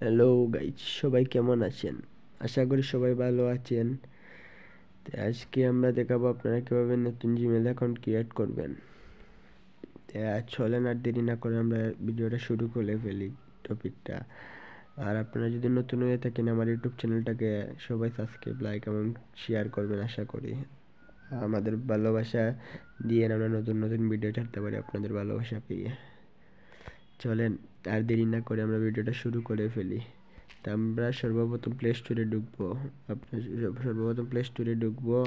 Hello guys, সবাই কেমন আছেন? আশা করি সবাই ভালো আছেন। তো আজকে আমরা দেখাবো আপনারা কীভাবে নতুন জিমেল অ্যাকাউন্ট ক্রিয়েট করবেন। তো চলেন আর দেরি না করে আমরা ভিডিওটা শুরু করে ফেলি টপিকটা। আর আপনারা যদি নতুন হয়ে থাকেন আমার ইউটিউব চ্যানেলটাকে সবাই সাবস্ক্রাইব, লাইক এবং শেয়ার করবেন আশা করি। আমাদের ভালোবাসা দিয়ে আমরা নতুন নতুন ভিডিও ছাড়তে পারি আপনাদের ভালোবাসা পেয়ে। চলেন আর দেরি না করে আমরা ভিডিওটা শুরু করে ফেলি। তা আমরা সর্বপ্রথম প্লে স্টোরে ঢুকবো। সর্বপ্রথম প্লে স্টোরে ঢুকবো।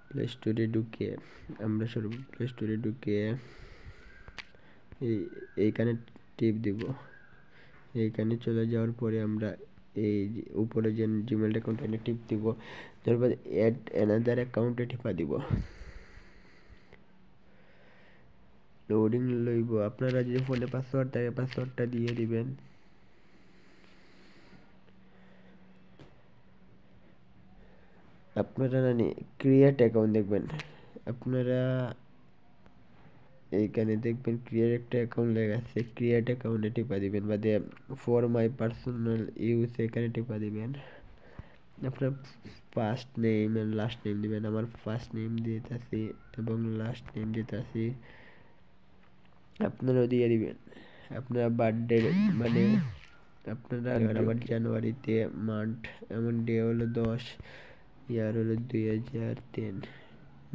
প্লে স্টোরে ঢুকে আমরা প্লে স্টোরে ঢুকে এইখানে টিপ দিব। এইখানে চলে যাওয়ার পরে আমরা এই উপরে যে জিমেল অ্যাকাউন্টে টিপ দিব, তারপর অ্যাড অ্যানাদার অ্যাকাউন্টে টিপা দিব। লোডিং লইব। আপনারা যে ফোনে পাসওয়ার্ড থাকে পাসওয়ার্ডটা দিয়ে দিবেন। আপনারা ক্রিয়েট অ্যাকাউন্ট দেখবেন, আপনারা এইখানে দেখবেন ক্রিয়েট একটা অ্যাকাউন্ট লেখা আছে, ক্রিয়েট অ্যাকাউন্টে টিপা দিবেন, বাদে ফর মাই পার্সোনাল ইউজ এখানে টিপা দিবেন। আপনার first name and last name দিবেন। আমার ফার্স্ট নেম দিতেছি এবং লাস্ট নেম দিতেছি, আপনারাও দিয়ে দিবেন। আপনারা বার্থডে মানে আপনারা আবার জানুয়ারিতে, মান্থ এমন ডে হলো 10, ইয়ার হলো 2003,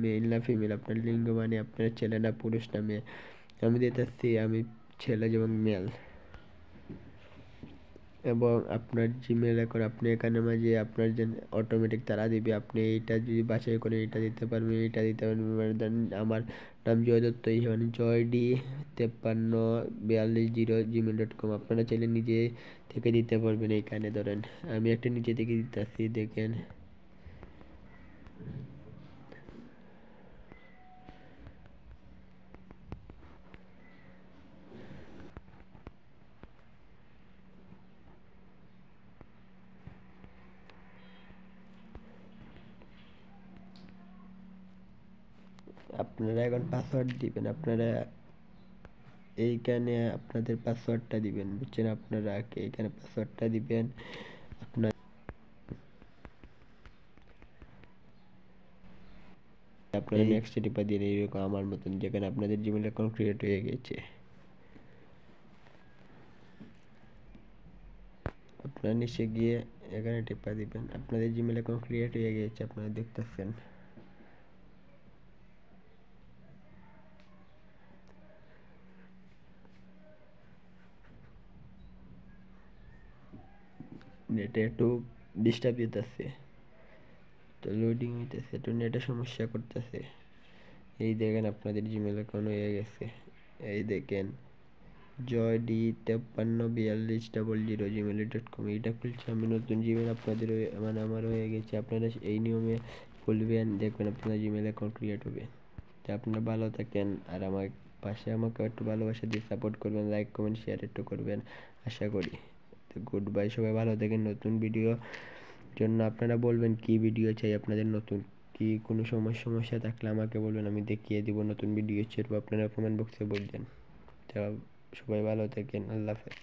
মেল না ফিমেল, আপনার লিঙ্গ মানে আপনার ছেলে না পুরুষ না মেয়ে। আমি দিতেছি আমি ছেলে এবং মেল। এবং আপনার জিমেল এখন আপনি এখানে মাঝে আপনার যে অটোমেটিক তারা দিবে, আপনি এইটা যদি বাছাই করে এটা দিতে পারবেন, এটা দিতে পারবেন। আমার নাম জয় দত্ত, মানে joyD5342@gmail.com। আপনারা চাইলে নিজে থেকে দিতে পারবেন। এইখানে ধরেন আমি একটা নিজে থেকে দিতেছি, দেখেন। আপনারা এখন পাসওয়ার্ড দিবেন। আপনারা এইখানে আপনাদের পাসওয়ার্ডটা দিবেন, বুঝছেন? আপনারা এইখানে পাসওয়ার্ডটা দিবেন। আপনারা নেক্সট টিপা দিয়ে এরকম আমার মতন, যেখানে আপনাদের জিমেল অ্যাকাউন্ট ক্রিয়েট হয়ে গেছে। আপনারা নিচে গিয়ে এখানে টিপা দিবেন, আপনাদের জিমেল অ্যাকাউন্ট ক্রিয়েট হয়ে গেছে, আপনারা দেখতেছেন। নেটে একটু ডিস্টার্ব দিতেছে, তো লোডিং হইতেছে, একটু নেটে সমস্যা করতেছে। এই দেখেন আপনাদের জিমেল অ্যাকাউন্ট হয়ে গেছে। এই দেখেন joyD5342@gmail.com, এইটা খুলছে আমি নতুন জিমেল। আপনাদের মানে আমার হয়ে গেছে। আপনারা এই নিয়মে খুলবেন, দেখবেন আপনার জিমেল অ্যাকাউন্ট ক্রিয়েট হবে। তো আপনারা ভালো থাকেন, আর আমার পাশে আমাকে একটু ভালোবাসা দিয়ে সাপোর্ট করবেন, লাইক কমেন্ট শেয়ার একটু করবেন আশা করি। তো গুড বাই, সবাই ভালো থাকেন। নতুন ভিডিও জন্য আপনারা বলবেন কি ভিডিও চাই আপনাদের, নতুন কি কোনো সমস্যা থাকলে আমাকে বলবেন, আমি দেখিয়ে দিব নতুন ভিডিও ছেড়ব। আপনারা কমেন্ট বক্সে বলবেন। তা সবাই ভালো থাকেন, আল্লাহ হাফেজ।